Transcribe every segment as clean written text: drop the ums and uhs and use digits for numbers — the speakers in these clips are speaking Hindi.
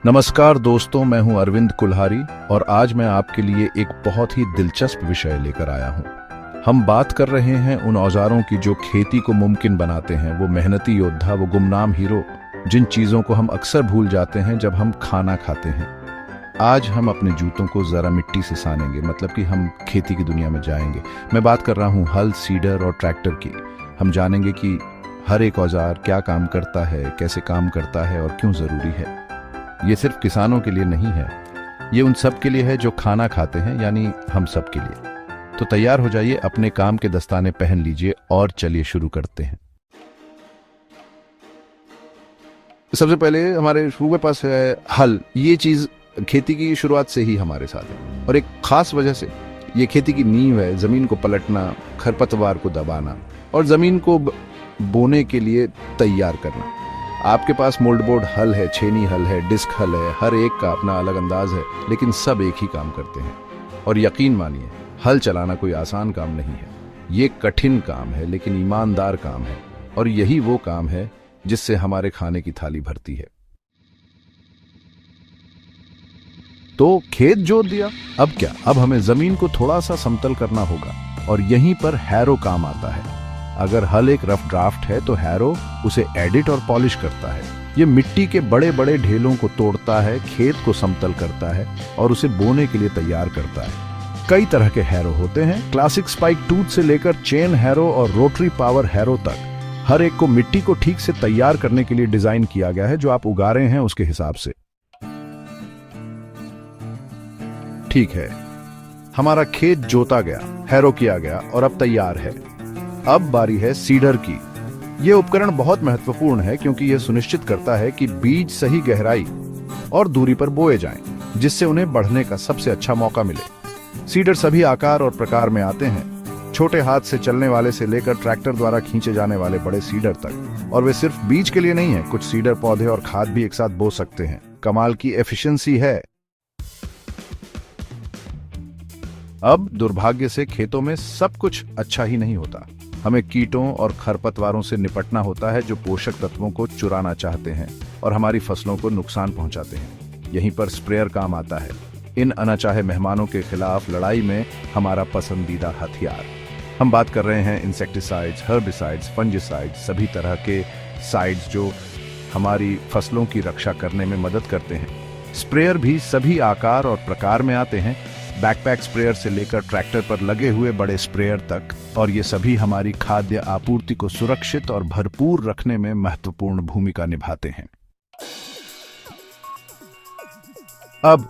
नमस्कार दोस्तों, मैं हूं अरविंद कुल्हारी और आज मैं आपके लिए एक बहुत ही दिलचस्प विषय लेकर आया हूं। हम बात कर रहे हैं उन औजारों की जो खेती को मुमकिन बनाते हैं। वो मेहनती योद्धा, वो गुमनाम हीरो, जिन चीजों को हम अक्सर भूल जाते हैं जब हम खाना खाते हैं। आज हम अपने जूतों को जरा मिट्टी से सानेंगे, मतलब कि हम खेती की दुनिया में जाएंगे। मैं बात कर रहा हूं हल, सीडर और ट्रैक्टर की। हम जानेंगे कि हर एक औजार क्या काम करता है, कैसे काम करता है और क्यों जरूरी है। ये सिर्फ किसानों के लिए नहीं है, ये उन सब के लिए है जो खाना खाते हैं, यानी हम सब के लिए। तो तैयार हो जाइए, अपने काम के दस्ताने पहन लीजिए और चलिए शुरू करते हैं। सबसे पहले हमारे शुरू के पास है हल। ये चीज खेती की शुरुआत से ही हमारे साथ है और एक खास वजह से। ये खेती की नींव है। जमीन को पलटना, खरपतवार को दबाना और जमीन को बोने के लिए तैयार करना। आपके पास मोल्डबोर्ड हल है, छेनी हल है, डिस्क हल है, हर एक का अपना अलग अंदाज है, लेकिन सब एक ही काम करते हैं। और यकीन मानिए, हल चलाना कोई आसान काम नहीं है। ये कठिन काम है, लेकिन ईमानदार काम है। और यही वो काम है जिससे हमारे खाने की थाली भरती है। तो खेत जोत दिया, अब क्या? अब हमें जमीन को थोड़ा सा समतल करना होगा और यहीं पर हैरो काम आता है। अगर हल एक रफ ड्राफ्ट है तो हैरो उसे एडिट और पॉलिश करता है। ये मिट्टी के बड़े बड़े ढेलों को तोड़ता है, खेत को समतल करता है और उसे बोने के लिए तैयार करता है। कई तरह के हैरो होते हैं, क्लासिक स्पाइक टूथ से लेकर चेन हैरो और रोटरी पावर हैरो तक। हर एक को मिट्टी को ठीक से तैयार करने के लिए डिजाइन किया गया है, जो आप उगा रहे हैं उसके हिसाब से। ठीक है, हमारा खेत जोता गया, हैरो किया गया और अब तैयार है। अब बारी है सीडर की। यह उपकरण बहुत महत्वपूर्ण है क्योंकि यह सुनिश्चित करता है कि बीज सही गहराई और दूरी पर बोए जाएं, जिससे उन्हें बढ़ने का सबसे अच्छा मौका मिले। सीडर सभी आकार और प्रकार में आते हैं, छोटे हाथ से चलने वाले से लेकर ट्रैक्टर द्वारा खींचे जाने वाले बड़े सीडर तक। और वे सिर्फ बीज के लिए नहीं है, कुछ सीडर पौधे और खाद भी एक साथ बो सकते हैं। कमाल की एफिशिएंसी है। अब दुर्भाग्य से खेतों में सब कुछ अच्छा ही नहीं होता। हमें कीटों और खरपतवारों से निपटना होता है जो पोषक तत्वों को चुराना चाहते हैं और हमारी फसलों को नुकसान पहुंचाते हैं। यहीं पर स्प्रेयर काम आता है, इन अनचाहे मेहमानों के खिलाफ लड़ाई में हमारा पसंदीदा हथियार। हम बात कर रहे हैं इंसेक्टिसाइड्स, हर्बिसाइड्स, फंजिसाइड्स, सभी तरह के साइड्स जो हमारी फसलों की रक्षा करने में मदद करते हैं। स्प्रेयर भी सभी आकार और प्रकार में आते हैं, बैकपैक स्प्रेयर से लेकर ट्रैक्टर पर लगे हुए बड़े स्प्रेयर तक। और ये सभी हमारी खाद्य आपूर्ति को सुरक्षित और भरपूर रखने में महत्वपूर्ण भूमिका निभाते हैं। अब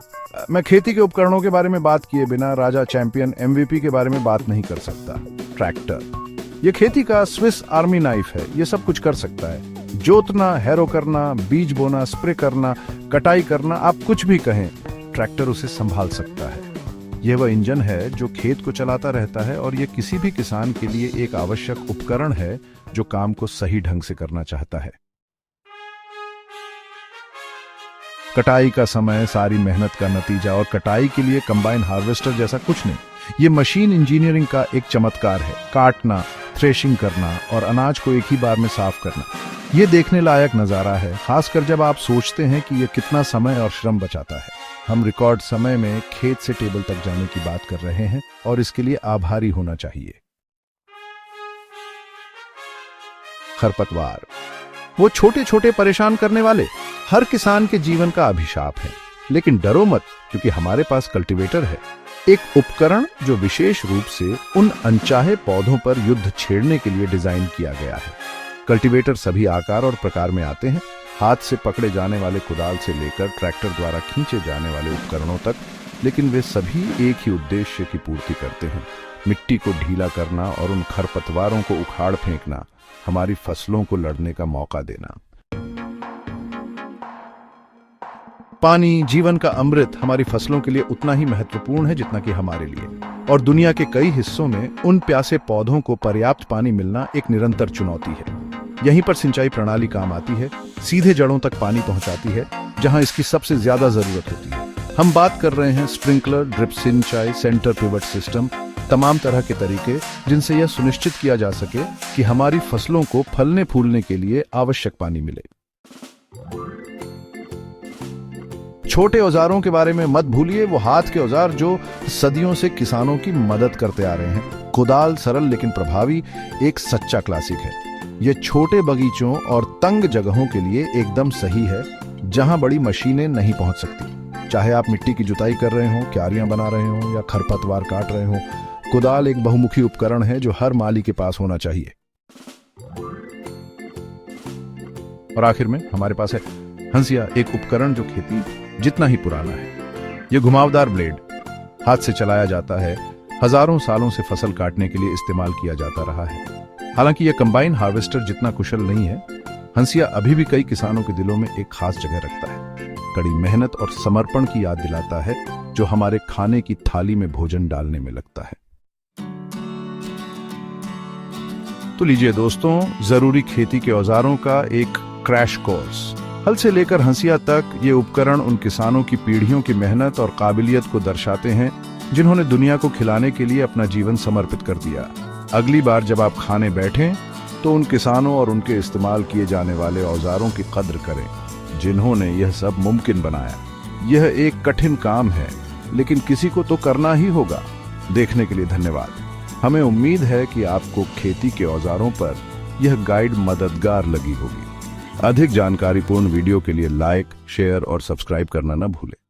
मैं खेती के उपकरणों के बारे में बात किए बिना राजा चैंपियन एमवीपी के बारे में बात नहीं कर सकता। ट्रैक्टर ये खेती का स्विस आर्मी नाइफ है। ये सब कुछ कर सकता है, जोतना, हैरो करना, बीज बोना, स्प्रे करना, कटाई करना, आप कुछ भी कहें, ट्रैक्टर उसे संभाल सकता है। यह वह इंजन है जो खेत को चलाता रहता है और यह किसी भी किसान के लिए एक आवश्यक उपकरण है जो काम को सही ढंग से करना चाहता है। कटाई का समय सारी मेहनत का नतीजा, और कटाई के लिए कंबाइन हार्वेस्टर जैसा कुछ नहीं। यह मशीन इंजीनियरिंग का एक चमत्कार है। काटना, थ्रेशिंग करना और अनाज को एक ही बार में साफ करना, यह देखने लायक नजारा है, खासकर जब आप सोचते हैं कि यह कितना समय और श्रम बचाता है। हम रिकॉर्ड समय में खेत से टेबल तक जाने की बात कर रहे हैं और इसके लिए आभारी होना चाहिए। खरपतवार, वो छोटे छोटे परेशान करने वाले, हर किसान के जीवन का अभिशाप है। लेकिन डरो मत, क्योंकि हमारे पास कल्टीवेटर है, एक उपकरण जो विशेष रूप से उन अनचाहे पौधों पर युद्ध छेड़ने के लिए डिजाइन किया गया है। कल्टीवेटर सभी आकार और प्रकार में आते हैं, हाथ से पकड़े जाने वाले कुदाल से लेकर ट्रैक्टर द्वारा खींचे जाने वाले उपकरणों तक, लेकिन वे सभी एक ही उद्देश्य की पूर्ति करते हैं: मिट्टी को ढीला करना और उन खरपतवारों को उखाड़ फेंकना, हमारी फसलों को लड़ने का मौका देना। पानी, जीवन का अमृत, हमारी फसलों के लिए उतना ही महत्वपूर्ण है जितना कि हमारे लिए। और दुनिया के कई हिस्सों में उन प्यासे पौधों को पर्याप्त पानी मिलना एक निरंतर चुनौती है। यहीं पर सिंचाई प्रणाली काम आती है, सीधे जड़ों तक पानी पहुंचाती है जहां इसकी सबसे ज्यादा जरूरत होती है। हम बात कर रहे हैं स्प्रिंकलर, ड्रिप सिंचाई, सेंटर पिवट सिस्टम, तमाम तरह के तरीके जिनसे यह सुनिश्चित किया जा सके कि हमारी फसलों को फलने फूलने के लिए आवश्यक पानी मिले। छोटे औजारों के बारे में मत भूलिए, वो हाथ के औजार जो सदियों से किसानों की मदद करते आ रहे हैं। कुदाल सरल लेकिन प्रभावी एक सच्चा क्लासिक है। ये छोटे बगीचों और तंग जगहों के लिए एकदम सही है, जहां बड़ी मशीनें नहीं पहुंच सकती। चाहे आप मिट्टी की जुताई कर रहे हो, क्यारियां बना रहे हो या खरपतवार काट रहे हो, कुदाल एक बहुमुखी उपकरण है जो हर माली के पास होना चाहिए। और आखिर में हमारे पास है हंसिया, एक उपकरण जो खेती जितना ही पुराना है। यह घुमावदार ब्लेड हाथ से चलाया जाता है, हजारों सालों से फसल काटने के लिए इस्तेमाल किया जाता रहा है। हालांकि यह कंबाइन हार्वेस्टर जितना कुशल नहीं है, हंसिया अभी भी कई किसानों के दिलों में एक खास जगह रखता है। कड़ी मेहनत और समर्पण की याद दिलाता है, जो हमारे खाने की थाली में भोजन डालने में लगता है। तो लीजिए दोस्तों, जरूरी खेती के औजारों का एक क्रैश कोर्स। हल से लेकर हंसिया तक ये उपकरण उन किसानों की पीढ़ियों की मेहनत और काबिलियत को दर्शाते हैं, जिन्होंने दुनिया को खिलाने के लिए अपना जीवन समर्पित कर दिया। अगली बार जब आप खाने बैठें तो उन किसानों और उनके इस्तेमाल किए जाने वाले औजारों की कद्र करें, जिन्होंने यह सब मुमकिन बनाया। यह एक कठिन काम है, लेकिन किसी को तो करना ही होगा। देखने के लिए धन्यवाद। हमें उम्मीद है कि आपको खेती के औजारों पर यह गाइड मददगार लगी होगी। अधिक जानकारीपूर्ण वीडियो के लिए लाइक, शेयर और सब्सक्राइब करना न भूलें।